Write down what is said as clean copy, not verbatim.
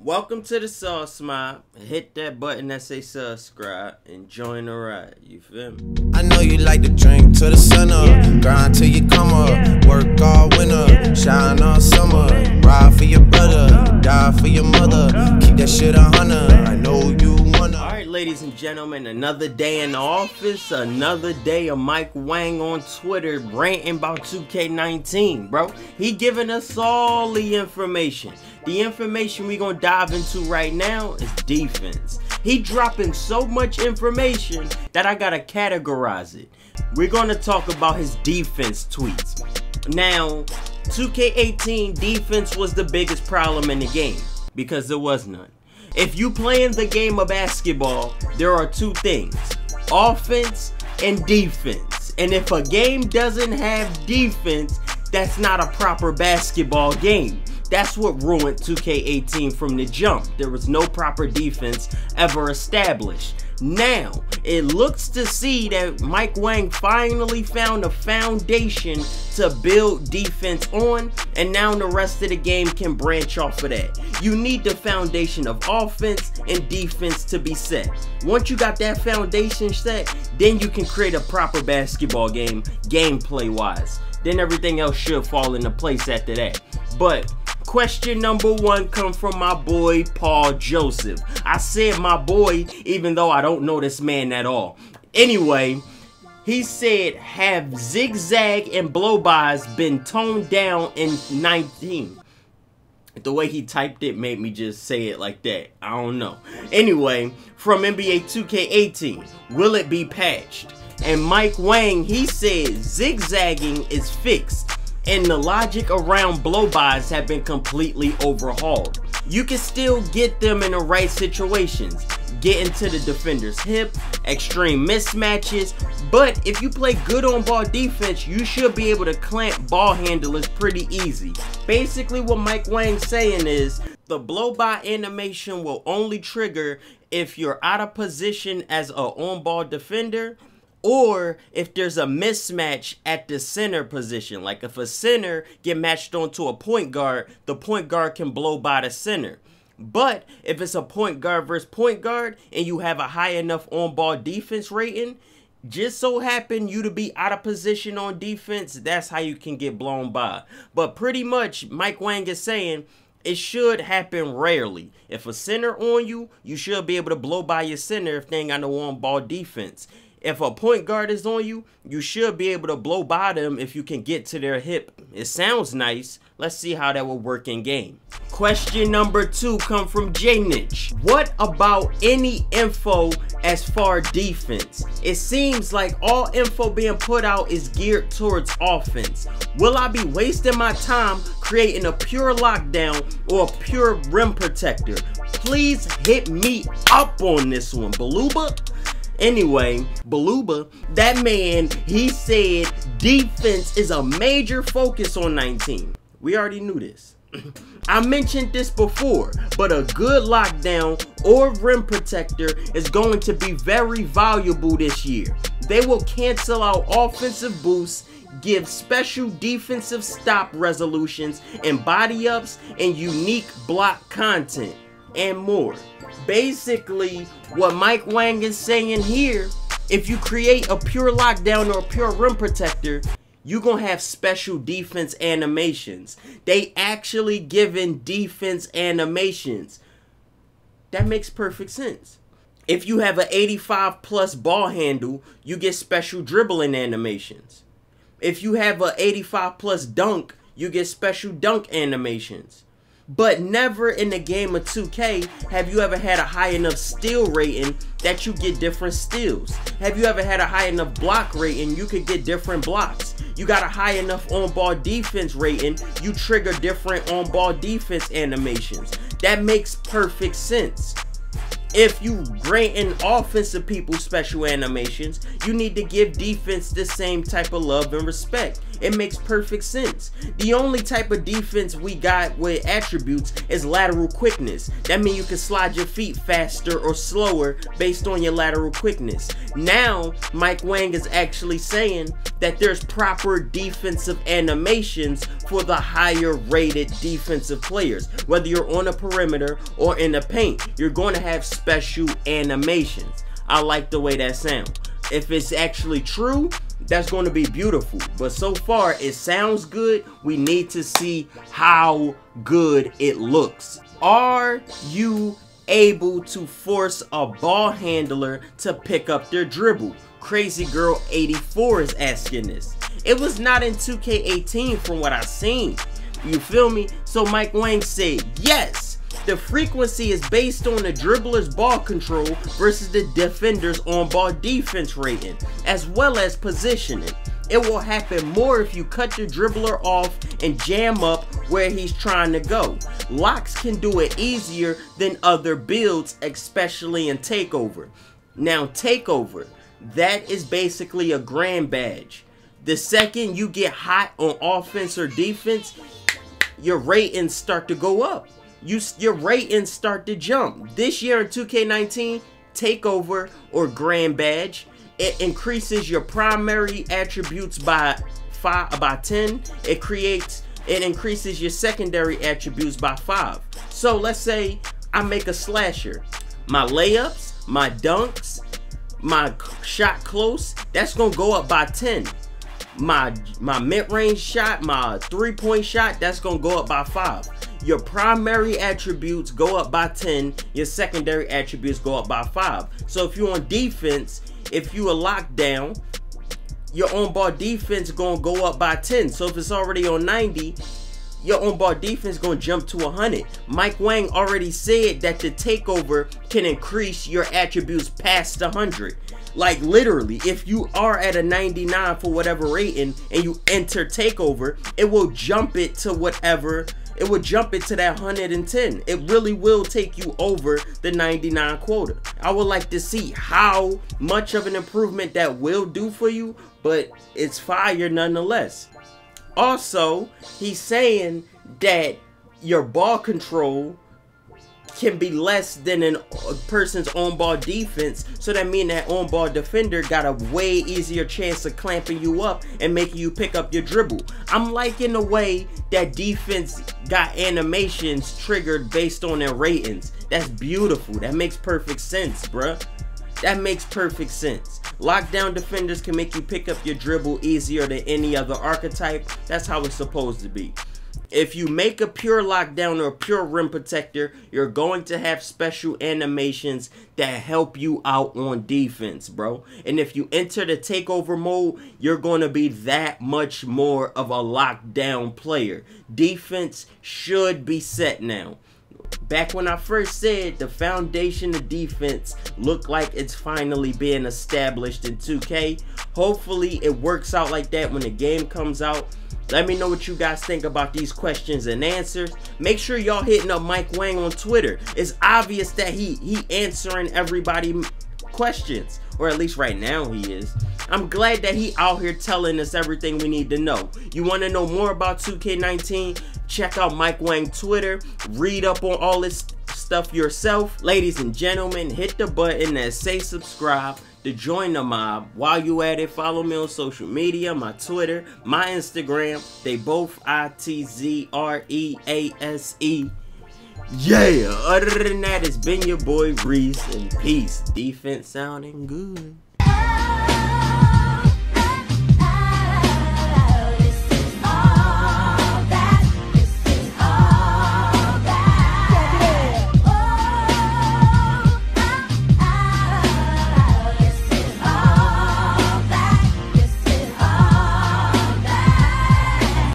Welcome to the Sauce Mob. Hit that button that say subscribe and join the ride. You feel me? I know you like to drink till the sun up, grind till you come up, work all winter, shine all summer, ride for your brother, die for your mother, keep that shit 100. I know you wanna. Alright, ladies and gentlemen, another day in the office, another day of Mike Wang on Twitter ranting about 2K19, bro. He giving us all the information. The information we gonna dive into right now is defense. He dropping so much information that I gotta categorize it. We're gonna talk about his defense tweets. Now, 2K18 defense was the biggest problem in the game because there was none. If you playing the game of basketball, there are two things: offense and defense. And if a game doesn't have defense, that's not a proper basketball game. That's what ruined 2K18 from the jump. There was no proper defense ever established. Now, it looks to see that Mike Wang finally found a foundation to build defense on, and now the rest of the game can branch off of that. You need the foundation of offense and defense to be set. Once you got that foundation set, then you can create a proper basketball game, gameplay-wise. Then everything else should fall into place after that. But question number one comes from my boy Paul Joseph. I said my boy even though I don't know this man at all. Anyway, he said, have zigzag and blow-bys been toned down in 19? The way he typed it made me just say it like that. I don't know. Anyway, from NBA 2K18, will it be patched? And Mike Wang, he said zigzagging is fixed and the logic around blow-bys have been completely overhauled. You can still get them in the right situations, get into the defender's hip, extreme mismatches, but if you play good on ball defense, you should be able to clamp ball handlers pretty easy. Basically what Mike Wang's saying is the blow-by animation will only trigger if you're out of position as an on-ball defender, or if there's a mismatch at the center position. Like if a center get matched onto a point guard, the point guard can blow by the center. But if it's a point guard versus point guard and you have a high enough on-ball defense rating, just so happen you to be out of position on defense, that's how you can get blown by. But pretty much Mike Wang is saying it should happen rarely. If a center on you, you should be able to blow by your center if they ain't got no on-ball defense. If a point guard is on you, you should be able to blow by them if you can get to their hip. It sounds nice. Let's see how that will work in game. Question number two come from J-Nitch. What about any info as far defense? It seems like all info being put out is geared towards offense. Will I be wasting my time creating a pure lockdown or a pure rim protector? Please hit me up on this one, Baluba. Anyway, Baluba, that man, he said defense is a major focus on 19. We already knew this. I mentioned this before, but a good lockdown or rim protector is going to be very valuable this year. They will cancel out offensive boosts, give special defensive stop resolutions and body ups and unique block content and more. Basically, what Mike Wang is saying here, if you create a pure lockdown or a pure rim protector, you're going to have special defense animations. They actually giving defense animations. That makes perfect sense. If you have an 85 plus ball handle, you get special dribbling animations. If you have an 85 plus dunk, you get special dunk animations. But never in the game of 2K have you ever had a high enough steal rating that you get different steals. Have you ever had a high enough block rating you could get different blocks? You got a high enough on-ball defense rating, you trigger different on-ball defense animations. That makes perfect sense. If you granting offensive people special animations, you need to give defense the same type of love and respect. It makes perfect sense. The only type of defense we got with attributes is lateral quickness. That means you can slide your feet faster or slower based on your lateral quickness. Now, Mike Wang is actually saying that there's proper defensive animations for the higher rated defensive players. Whether you're on a perimeter or in the paint, you're going to have special animations. I like the way that sounds. If it's actually true, that's going to be beautiful. But so far, it sounds good. We need to see how good it looks. Are you able to force a ball handler to pick up their dribble? Crazy Girl 84 is asking this. It was not in 2K18 from what I've seen. You feel me? So Mike Wang said, yes. The frequency is based on the dribbler's ball control versus the defender's on-ball defense rating, as well as positioning. It will happen more if you cut the dribbler off and jam up where he's trying to go. Locks can do it easier than other builds, especially in Takeover. Now, Takeover, that is basically a grand badge. The second you get hot on offense or defense, your ratings start to go up. Your ratings start to jump. This year in 2K19, Takeover or Grand Badge, it increases your primary attributes by 10. It increases your secondary attributes by 5. So let's say I make a slasher. My layups, my dunks, my shot close, that's gonna go up by 10. My mid-range shot, my three-point shot, that's gonna go up by 5. Your primary attributes go up by 10. Your secondary attributes go up by 5. So if you're on defense, if you are locked down, your on-ball defense gonna go up by 10. So if it's already on 90, your on-ball defense gonna jump to 100. Mike Wang already said that the Takeover can increase your attributes past 100. Like literally, if you are at a 99 for whatever rating and you enter Takeover, it will jump it to whatever. It will jump it to that 110. It really will take you over the 99 quota. I would like to see how much of an improvement that will do for you, but it's fire nonetheless. Also, he's saying that your ball control can be less than a person's on-ball defense, so that means that on-ball defender got a way easier chance of clamping you up and making you pick up your dribble. I'm liking the way that defense got animations triggered based on their ratings. That's beautiful. That makes perfect sense, bruh. That makes perfect sense. Lockdown defenders can make you pick up your dribble easier than any other archetype. That's how it's supposed to be. If you make a pure lockdown or a pure rim protector, you're going to have special animations that help you out on defense, bro. And if you enter the Takeover mode, you're going to be that much more of a lockdown player. Defense should be set now. Back when I first said the foundation of defense looked like it's finally being established in 2K. Hopefully it works out like that when the game comes out. Let me know what you guys think about these questions and answers. Make sure y'all hitting up Mike Wang on Twitter. It's obvious that he answering everybody's questions, or at least right now he is. I'm glad that he out here telling us everything we need to know. You want to know more about 2K19? Check out Mike Wang Twitter. Read up on all this stuff yourself. Ladies and gentlemen, hit the button that say subscribe to join the mob. While you at it, follow me on social media, my Twitter, my Instagram. They both iTzRease. Yeah, other than that, it's been your boy Reese, and peace. Defense sounding good.